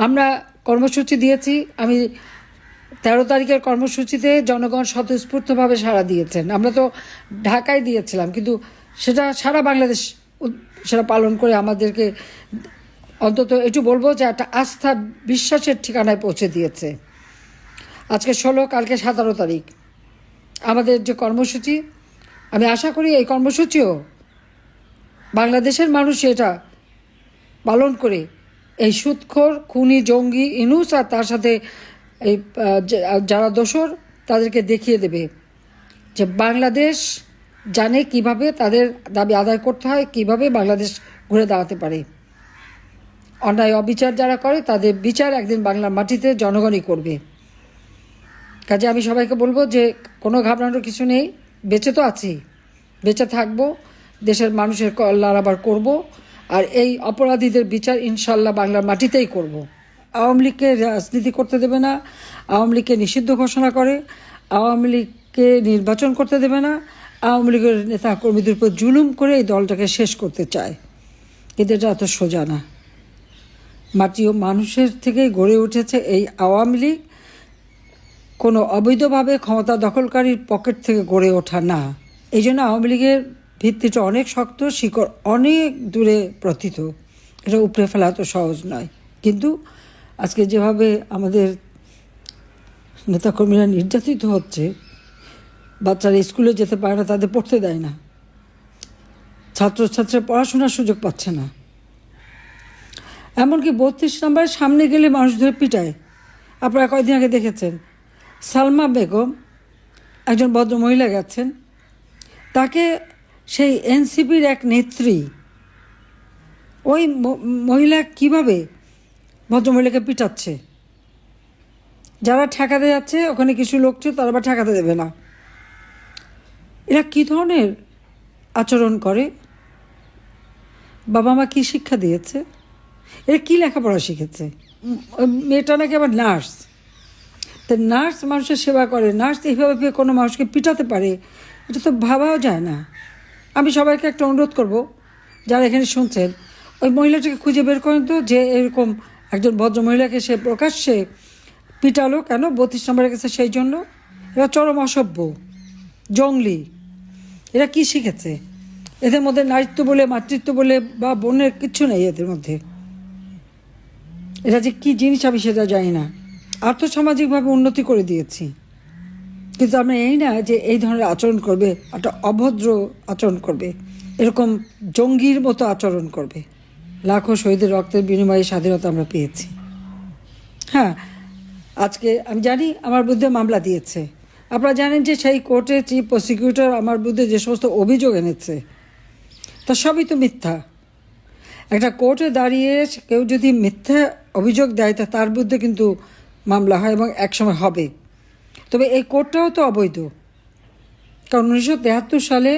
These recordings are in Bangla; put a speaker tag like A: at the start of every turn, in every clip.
A: আমরা কর্মসূচি দিয়েছি। আমি 13 তারিখের কর্মসূচিতে জনগণ স্বতঃস্ফূর্তভাবে সাড়া দিয়েছেন। আমরা তো ঢাকায় দিয়েছিলাম, কিন্তু সেটা সারা বাংলাদেশ সেটা পালন করে আমাদেরকে অন্তত একটু বলবো যে একটা আস্থা বিশ্বাসের ঠিকানায় পৌঁছে দিয়েছে। আজকে 16, কালকে 17 তারিখ আমাদের যে কর্মসূচি, আমি আশা করি এই কর্মসূচিও বাংলাদেশের মানুষ এটা পালন করে এই সুদখোর খুনি জঙ্গি ইনুস আর তার সাথে এই যারা দোসর তাদেরকে দেখিয়ে দেবে যে বাংলাদেশ জানে কিভাবে তাদের দাবি আদায় করতে হয়, কিভাবে বাংলাদেশ ঘুরে দাঁড়াতে পারে। অন্যায় অবিচার যারা করে তাদের বিচার একদিন বাংলার মাটিতে জনগণই করবে। কাজে আমি সবাইকে বলবো যে কোনো ঘাবড়ানোর কিছু নেই, বেঁচে তো আছি, বেঁচে থাকবো, দেশের মানুষের কল্যাণ আবার করব, আর এই অপরাধীদের বিচার ইনশাল্লাহ বাংলার মাটিতেই করব। আওয়ামী লীগকে রাজনীতি করতে দেবে না, আওয়ামী লীগকে নিষিদ্ধ ঘোষণা করে, আওয়ামী লীগকে নির্বাচন করতে দেবে না, আওয়ামী লীগের নেতা কর্মীদের উপর জুলুম করে এই দলটাকে শেষ করতে চায়। কিন্তু এটা এত সোজা না। মাটি ও মানুষের থেকে গড়ে উঠেছে এই আওয়ামী লীগ, কোনো অবৈধভাবে ক্ষমতা দখলকারীর পকেট থেকে গড়ে ওঠা না। এই জন্য আওয়ামী লীগের ভিত্তিটা অনেক শক্ত, শিকড় অনেক দূরে প্রথিত। এটা উপড়ে ফেলা তো সহজ নয়। কিন্তু আজকে যেভাবে আমাদের নেতাকর্মীরা নির্যাতিত হচ্ছে, বাচ্চারা স্কুলে যেতে পারে না, তাদের পড়তে দেয় না, ছাত্রছাত্রীরা পড়াশোনার সুযোগ পাচ্ছে না, এমনকি 32 নম্বরের সামনে গেলে মানুষ ধরে পিটায়। আপনারা কয়েকদিন আগে দেখেছেন সালমা বেগম, একজন ভদ্র মহিলা গেছেন, তাকে সেই এনসিপির এক নেত্রী, ওই মহিলা কিভাবে ভদ্রমহিলাকে পিটাচ্ছে। যারা ঠেকাতে যাচ্ছে ওখানে কিছু লোক ছিল, তারা আবার ঠেকাতে দেবে না। এরা কী ধরনের আচরণ করে? বাবা মা কী শিক্ষা দিয়েছে? এরা কী লেখাপড়া শিখেছে? মেয়েটা নাকি আবার নার্স। তো নার্স মানুষের সেবা করে, নার্স এইভাবে কোনো মানুষকে পিটাতে পারে, এটা তো ভাবাও যায় না। আমি সবাইকে একটা অনুরোধ করব, যারা এখানে শুনছেন, ওই মহিলাটাকে খুঁজে বের করেন তো, যে এরকম একজন ভদ্র মহিলাকে সে প্রকাশ্যে পিটালো কেন 32 নম্বরে গেছে সেই জন্য। এরা চরম অসভ্য, জঙ্গলি। এরা কি শিখেছে? এদের মধ্যে নারীত্ব বলে, মাতৃত্ব বলে বা বোনের কিচ্ছু নেই এদের মধ্যে। এরা যে কী জিনিস আমি সেটা জানি না। আর্থসামাজিকভাবে উন্নতি করে দিয়েছি, কিন্তু আমরা এই না যে এই ধরনের আচরণ করবে, একটা অভদ্র আচরণ করবে, এরকম জঙ্গির মতো আচরণ করবে। লাখো শহীদের রক্তের বিনিময়ে স্বাধীনতা আমরা পেয়েছি। হ্যাঁ, আজকে আমি জানি আমার বিরুদ্ধে মামলা দিয়েছে। আপনারা জানেন যে সেই কোর্টে চিফ প্রসিকিউটর আমার বিরুদ্ধে যে সমস্ত অভিযোগ এনেছে, তা সবই তো মিথ্যা। একটা কোর্টে দাঁড়িয়ে কেউ যদি মিথ্যা অভিযোগ দেয়, তা তার বিরুদ্ধে কিন্তু মামলা হয় এবং একসময় হবে। তবে এই কোর্টটাও তো অবৈধ, কারণ 1973 সালে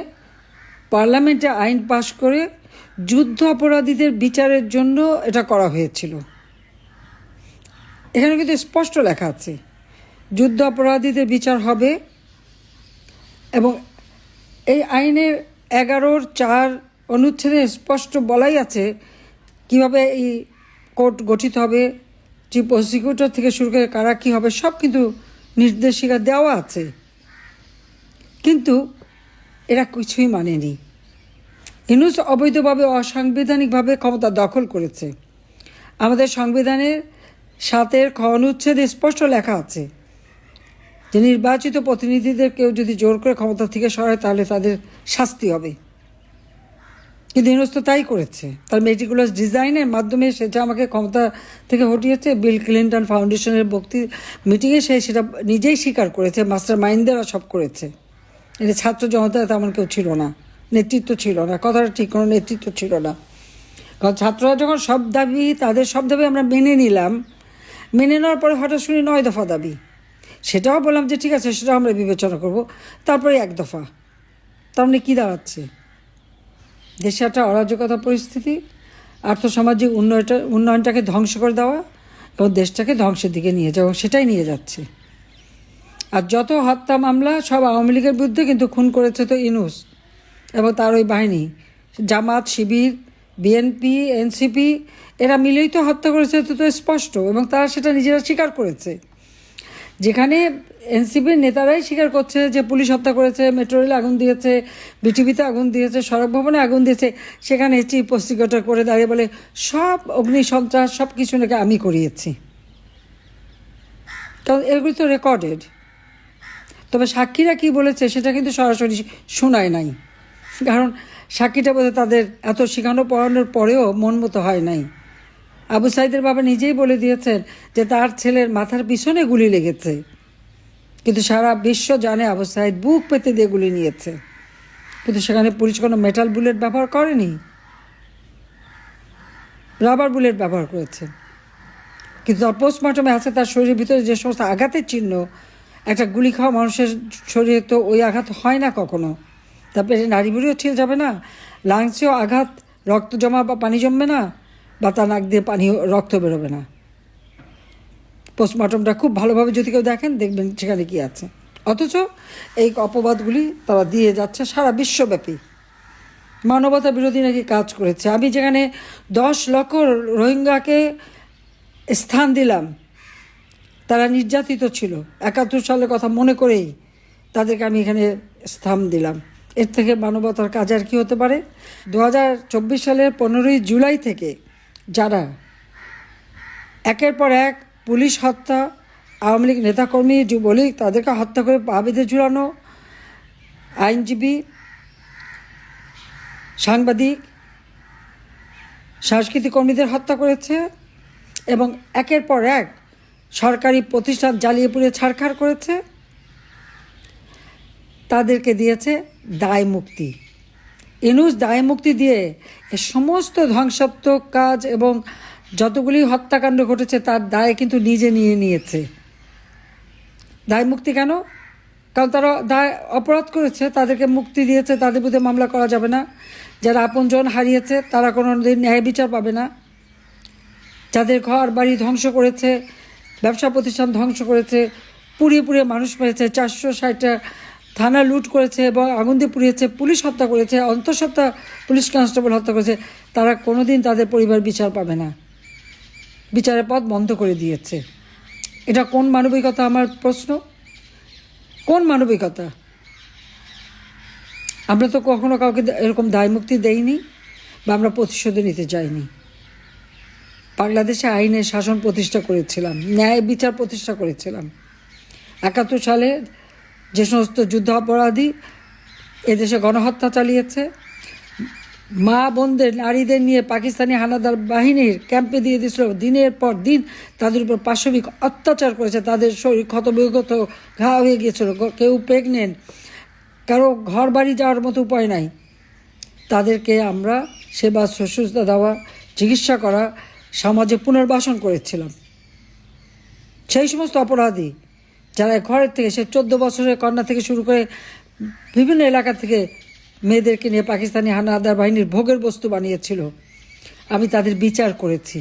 A: পার্লামেন্টে আইন পাশ করে যুদ্ধ অপরাধীদের বিচারের জন্য এটা করা হয়েছিল। এখানে কিন্তু স্পষ্ট লেখা আছে যুদ্ধ অপরাধীদের বিচার হবে, এবং এই আইনের 11(4) অনুচ্ছেদে স্পষ্ট বলাই আছে কিভাবে এই কোর্ট গঠিত হবে, চিফ প্রসিকিউটর থেকে শুরু করে কারা কী হবে, সব কিন্তু নির্দেশিকা দেওয়া আছে। কিন্তু এরা কিছুই মানেনি। ইউনূস অবৈধভাবে অসাংবিধানিকভাবে ক্ষমতা দখল করেছে। আমাদের সংবিধানের 7 খ অনুচ্ছেদে স্পষ্ট লেখা আছে যে নির্বাচিত প্রতিনিধিদের কেউ যদি জোর করে ক্ষমতা থেকে সরায় তাহলে তাদের শাস্তি হবে। কিন্তু ইউনূস তো তাই করেছে। তার মেটিকুলাস ডিজাইনের মাধ্যমে সেটা আমাকে ক্ষমতা থেকে হটিয়েছে। বিল ক্লিন্টন ফাউন্ডেশনের মিটিংয়ে সে সেটা নিজেই স্বীকার করেছে, মাস্টার মাইন্ডেরা সব করেছে। এটা ছাত্র জনতা তেমন কেউ ছিল না, নেতৃত্ব ছিল না, কথাটা ঠিক, কোনো নেতৃত্ব ছিল না। কারণ ছাত্ররা যখন সব দাবি, তাদের সব দাবি আমরা মেনে নিলাম, মেনে নেওয়ার পরে হঠাৎ শুনি 9 দফা দাবি। সেটাও বললাম যে ঠিক আছে, সেটাও আমরা বিবেচনা করব। তারপরে 1 দফা। তার মানে কী দাঁড়াচ্ছে? দেশে একটা অরাজকতা পরিস্থিতি, আর্থসামাজিক উন্নয়নটাকে ধ্বংস করে দেওয়া এবং দেশটাকে ধ্বংসের দিকে নিয়ে যাওয়া, সেটাই নিয়ে যাচ্ছে। আর যত হত্যা মামলা সব আওয়ামী লীগের বিরুদ্ধে, কিন্তু খুন করেছে তো ইউনূস এবং তার ওই বাহিনী, জামাত, শিবির, বিএনপি, এনসিপি এরা মিলেই তো হত্যা করেছে, এটা তো স্পষ্ট, এবং তারা সেটা নিজেরা স্বীকার করেছে। যেখানে এনসিপির নেতারাই স্বীকার করছে যে পুলিশ হত্যা করেছে, মেট্রো রেলে আগুন দিয়েছে, বিটিভিতে আগুন দিয়েছে, সড়ক ভবনে আগুন দিয়েছে, সেখানে চিফ প্রসিকিউটর করে দাঁড়িয়ে বলে সব অগ্নিসন্ত্রাস সব কিছু নাকি আমি করিয়েছি। কারণ এগুলি তো রেকর্ডেড। তবে সাক্ষীরা কি বলেছে সেটা কিন্তু সরাসরি শোনায় নাই, কারণ সাক্ষীটা বোধহয় তাদের এত শেখানো পড়ানোর পরেও মন মতো হয় নাই। আবু সাইদের বাবা নিজেই বলে দিয়েছেন যে তার ছেলের মাথার পিছনে গুলি লেগেছে, কিন্তু সারা বিশ্ব জানে আবু সাইদ বুক পেতে দিয়ে গুলি নিয়েছে, কিন্তু সেখানে পুলিশ কোনো মেটাল বুলেট ব্যবহার করেনি, রাবার বুলেট ব্যবহার করেছে। কিন্তু তার পোস্টমর্টমে আছে তার শরীরের ভিতরে যে সমস্ত আঘাতের চিহ্ন, একটা গুলি খাওয়া মানুষের শরীরে তো ওই আঘাত হয় না কখনো। তারপরে নাড়িভুড়িও ছিঁড়ে যাবে না, লাংসেও আঘাত, রক্ত জমা বা পানি জমবে না, বা তার নাক দিয়ে পানি রক্ত বেরোবে না। পোস্টমর্টমটা খুব ভালোভাবে যদি কেউ দেখেন দেখবেন সেখানে কী আছে। অথচ এই অপবাদগুলি তারা দিয়ে যাচ্ছে সারা বিশ্বব্যাপী। মানবতা বিরোধী নাকি কাজ করেছে। আমি যেখানে 10 লক্ষ রোহিঙ্গাকে স্থান দিলাম, তারা নির্যাতিত ছিল, 71 সালের কথা মনে করেই তাদেরকে আমি এখানে স্থান দিলাম। এর থেকে মানবতার কাজ আর কী হতে পারে? 2024 সালের 15ই জুলাই থেকে যারা একের পর এক পুলিশ হত্যা, আওয়ামী লীগ নেতাকর্মী, যুবলীগ তাদেরকে হত্যা করে পা বেঁধে ঝুলানো, আইনজীবী, সাংবাদিক, সাংস্কৃতিক কর্মীদের হত্যা করেছে, এবং একের পর এক সরকারি প্রতিষ্ঠান জ্বালিয়ে পুড়িয়ে ছারখার করেছে, তাদেরকে দিয়েছে দায় মুক্তি। ইউনূস দায় মুক্তি দিয়ে এ সমস্ত ধ্বংসাত্মক কাজ এবং যতগুলি হত্যাকাণ্ড ঘটেছে তার দায় কিন্তু নিজে নিয়ে নিয়েছে। দায় মুক্তি কেন? কারণ তারা দায় অপরাধ করেছে, তাদেরকে মুক্তি দিয়েছে, তাদের বিরুদ্ধে মামলা করা যাবে না। যারা আপনজন হারিয়েছে তারা কোনো দিন ন্যায় বিচার পাবে না। যাদের ঘর বাড়ি ধ্বংস করেছে, ব্যবসা প্রতিষ্ঠান ধ্বংস করেছে, পুড়িয়ে পুড়িয়ে মানুষ মেরেছে, 460টা থানা লুট করেছে এবং আগুন দিয়ে পুড়িয়েছে, পুলিশ হত্যা করেছে, অন্তঃসত্ত্বা পুলিশ কনস্টেবল হত্যা করেছে, তারা কোনো দিন তাদের পরিবার বিচার পাবে না। বিচারের পথ বন্ধ করে দিয়েছে। এটা কোন মানবিকতা? আমার প্রশ্ন, কোন মানবিকতা? আমরা তো কখনো কাউকে এরকম দায় মুক্তি দেইনি বা আমরা প্রতিশোধ নিতে চাইনি। বাংলাদেশে আইনের শাসন প্রতিষ্ঠা করেছিলাম, ন্যায় বিচার প্রতিষ্ঠা করেছিলাম। 71 সালে যে সমস্ত যুদ্ধাপরাধী এদেশে গণহত্যা চালিয়েছে, মা বোনদের নারীদের নিয়ে পাকিস্তানি হানাদার বাহিনীর ক্যাম্পে দিয়ে দিয়েছিল, দিনের পর দিন তাদের উপর পাশবিক অত্যাচার করেছে, তাদের শরীর ক্ষতবিক্ষত ঘা হয়ে গিয়েছিল, কেউ প্রেগনেন্ট, কারো ঘর বাড়ি যাওয়ার মতো উপায় নাই, তাদেরকে আমরা সেবা শুশ্রূষা দেওয়া, চিকিৎসা করা, সমাজে পুনর্বাসন করেছিলাম। সেই সমস্ত অপরাধী যারা ঘরের থেকে, সে 14 বছরের কন্যা থেকে শুরু করে বিভিন্ন এলাকা থেকে মেয়েদেরকে নিয়ে পাকিস্তানি হানাদার বাহিনীর ভোগের বস্তু বানিয়েছিল, আমি তাদের বিচার করেছি।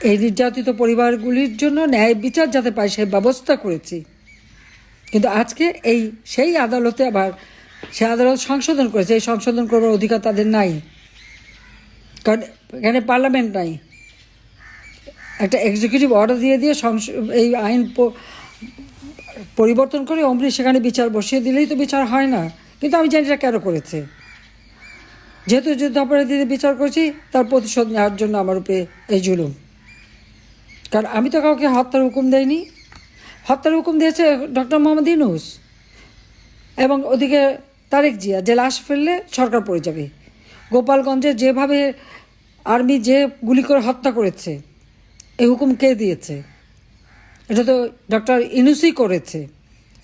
A: এই নির্যাতিত পরিবারগুলির জন্য ন্যায় বিচার যাতে পায় সেই ব্যবস্থা করেছি। কিন্তু আজকে সেই আদালতে আবার সে আদালত সংশোধন করেছে, এই সংশোধন করবার অধিকার তাদের নাই, কারণ এখানে পার্লামেন্ট নাই। একটা এক্সিকিউটিভ অর্ডার দিয়ে এই আইন পরিবর্তন করে অমনি সেখানে বিচার বসিয়ে দিলেই তো বিচার হয় না। কিন্তু আমি জানি এটা কেন করেছে। যেহেতু যুদ্ধাপরাধীদের বিচার করেছি, তার প্রতিশোধ নেওয়ার জন্য আমার উপরে এই জুলুম। কারণ আমি তো কাউকে হত্যার হুকুম দেইনি। হত্যার হুকুম দিয়েছে ডক্টর মোহাম্মদ ইউনূস, এবং ওদিকে তারেক জিয়া, যে লাশ ফেললে সরকার পড়ে যাবে। গোপালগঞ্জে যেভাবে আর্মি যে গুলি করে হত্যা করেছে, এই হুকুম কে দিয়েছে? এটা তো ডক্টর ইউনূসই করেছে।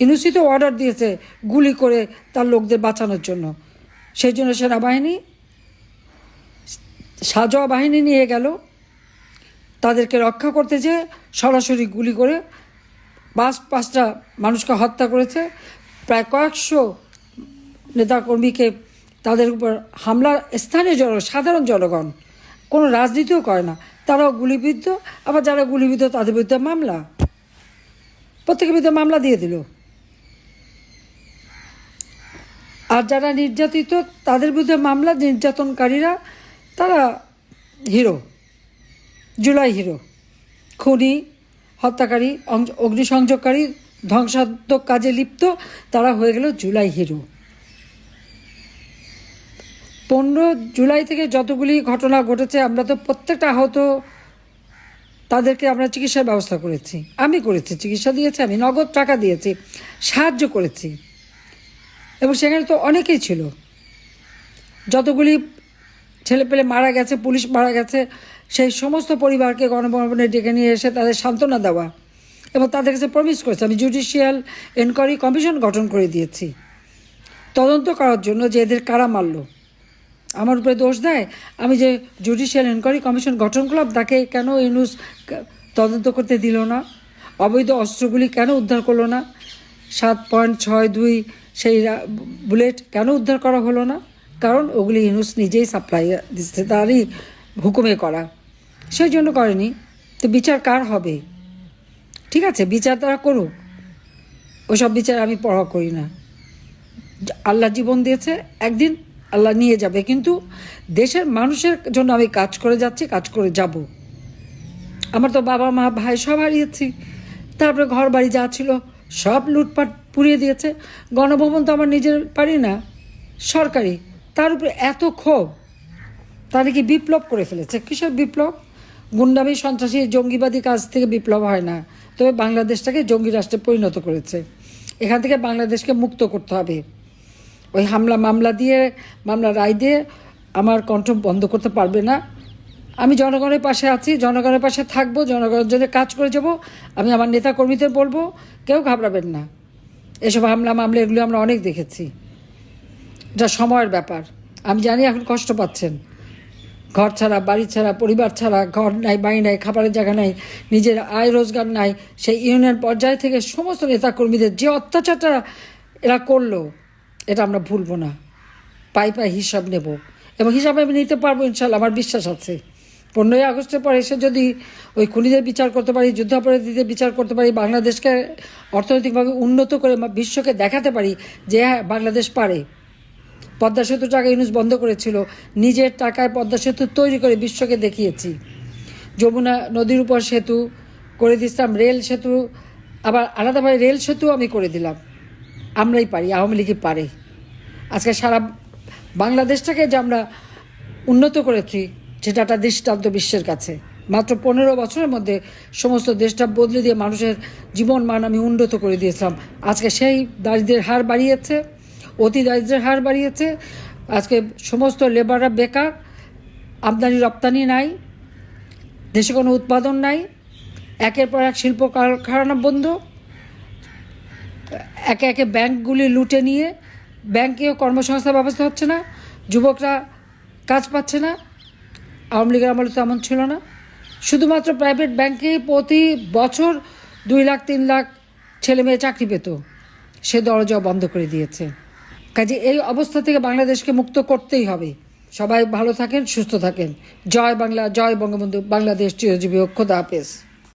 A: ইউনূসই তো অর্ডার দিয়েছে গুলি করে তার লোকদের বাঁচানোর জন্য। সেই জন্য সেনাবাহিনী সাজোয়া বাহিনী নিয়ে গেল, তাদেরকে রক্ষা করতে যেয়ে সরাসরি গুলি করে 5টা মানুষকে হত্যা করেছে। প্রায় কয়েকশো নেতাকর্মীকে তাদের উপর হামলা, স্থানীয় সাধারণ জনগণ, কোনো রাজনীতিও করে না, তারাও গুলিবিদ্ধ। আবার যারা গুলিবিদ্ধ তাদের বিরুদ্ধে মামলা, প্রত্যেকের বিরুদ্ধে মামলা দিয়ে দিল। আর যারা নির্যাতিত তাদের বিরুদ্ধে মামলা, নির্যাতনকারীরা তারা হিরো, জুলাই হিরো, খুনি, হত্যাকারী, অগ্নিসংযোগকারী, ধ্বংসাত্মক কাজে লিপ্ত, তারা হয়ে গেল জুলাই হিরো। 15 জুলাই থেকে যতগুলি ঘটনা ঘটেছে, আমরা তো প্রত্যেকটা আহত তাদেরকে আমরা চিকিৎসার ব্যবস্থা করেছি, আমি করেছি, চিকিৎসা দিয়েছি, আমি নগদ টাকা দিয়েছি, সাহায্য করেছি। এবং সেখানে তো অনেকেই ছিল, যতগুলি ছেলেপেলে মারা গেছে, পুলিশ মারা গেছে, সেই সমস্ত পরিবারকে গণভবনে ডেকে নিয়ে এসে তাদের সান্ত্বনা দেওয়া এবং তাদের কাছে প্রমিস করেছে। আমি জুডিশিয়াল এনকোয়ারি কমিশন গঠন করে দিয়েছি তদন্ত করার জন্য যে এদের কারা মারল। আমার উপরে দোষ দেয়, আমি যে জুডিশিয়াল এনকোয়ারি কমিশন গঠন করলাম, তাকে কেন ইউনূস তদন্ত করতে দিল না? অবৈধ অস্ত্রগুলি কেন উদ্ধার করলো না? 7.62 সেই বুলেট কেন উদ্ধার করা হলো না? কারণ ওগুলি ইউনূস নিজেই সাপ্লাই দিচ্ছে, তারই হুকুমে করা, সেই জন্য করেনি। তো বিচার কার হবে? ঠিক আছে, বিচার তারা করুক, ওসব বিচার আমি পরোয়া করি না। আল্লাহ জীবন দিয়েছে, একদিন আল্লাহ নিয়ে যাবে, কিন্তু দেশের মানুষের জন্য আমি কাজ করে যাচ্ছি, কাজ করে যাব। আমার তো বাবা মা ভাই সব হারিয়েছি, তারপরে ঘর বাড়ি যা ছিল সব লুটপাট পুড়িয়ে দিয়েছে। গণভবন তো আমার নিজের পারি না, সরকারি, তার উপরে এত ক্ষোভ। তারা কি বিপ্লব করে ফেলেছে? কিসের বিপ্লব? গুন্ডামি, সন্ত্রাসী, জঙ্গিবাদী কাজ থেকে বিপ্লব হয় না, তবে বাংলাদেশটাকে জঙ্গি রাষ্ট্রে পরিণত করেছে। এখান থেকে বাংলাদেশকে মুক্ত করতে হবে। ওই মামলা দিয়ে, মামলা রায় দিয়ে আমার কণ্ঠ বন্ধ করতে পারবে না। আমি জনগণের পাশে আছি, জনগণের পাশে থাকবো, জনগণের জন্য কাজ করে যাব। আমি আমার নেতা কর্মীদের বলবো, কেউ ঘাবড়াবেন না। এসব মামলা এগুলো আমরা অনেক দেখেছি, এটা সময়ের ব্যাপার। আমি জানি এখন কষ্ট পাচ্ছেন, ঘর ছাড়া, বাড়ি ছাড়া, পরিবার ছাড়া, ঘর নাই, বাড়ি নাই, খাবারের জায়গা নাই, নিজের আয় রোজগার নাই। সেই ইউনিয়ন পর্যায় থেকে সমস্ত নেতাকর্মীদের যে অত্যাচারটা এরা করলো, এটা আমরা ভুলবো না। পাই হিসাব নেব, এবং হিসাব আমি নিতে পারবো ইনশাল্লাহ, আমার বিশ্বাস আছে। 15ই আগস্টের পর এসে যদি ওই খুনিদের বিচার করতে পারি, যুদ্ধাপরাধীদের বিচার করতে পারি, বাংলাদেশকে অর্থনৈতিকভাবে উন্নত করে বিশ্বকে দেখাতে পারি যে হ্যাঁ বাংলাদেশ পারে। পদ্মা সেতু টাকা ইউনূস বন্ধ করেছিল, নিজের টাকায় পদ্মা সেতু তৈরি করে বিশ্বকে দেখিয়েছি। যমুনা নদীর উপর সেতু করে দিচ্ছিলাম, রেল সেতু, আবার আলাদাভাবে রেল সেতু আমি করে দিলাম। আমরাই পারি, আওয়ামী লীগই পারে। আজকে সারা বাংলাদেশটাকে যে আমরা উন্নত করেছি, সেটা একটা দৃষ্টান্ত বিশ্বের কাছে। মাত্র 15 বছরের মধ্যে সমস্ত দেশটা বদলে দিয়ে মানুষের জীবন মান আমি উন্নত করে দিয়েছিলাম। আজকে সেই দারিদ্রের হার বাড়িয়েছে, অতি দারিদ্রের হার বাড়িয়েছে। আজকে সমস্ত লেবাররা বেকার, আমদানি রপ্তানি নাই, দেশে কোনো উৎপাদন নাই, একের পর এক শিল্প কারখানা বন্ধ, একে একে ব্যাংকগুলি লুটে নিয়ে ব্যাংকেও কর্মসংস্থান ব্যবস্থা হচ্ছে না, যুবকরা কাজ পাচ্ছে না। আওয়ামী লীগের আমলে তো এমন ছিল না। শুধুমাত্র প্রাইভেট ব্যাংকেই প্রতি বছর 2 লাখ 3 লাখ ছেলে মেয়ে চাকরি পেত, সে দরজাও বন্ধ করে দিয়েছে। কাজে এই অবস্থা থেকে বাংলাদেশকে মুক্ত করতেই হবে। সবাই ভালো থাকেন, সুস্থ থাকেন। জয় বাংলা, জয় বঙ্গবন্ধু, বাংলাদেশ চিরজীবী হোক। খোদা হাফেজ।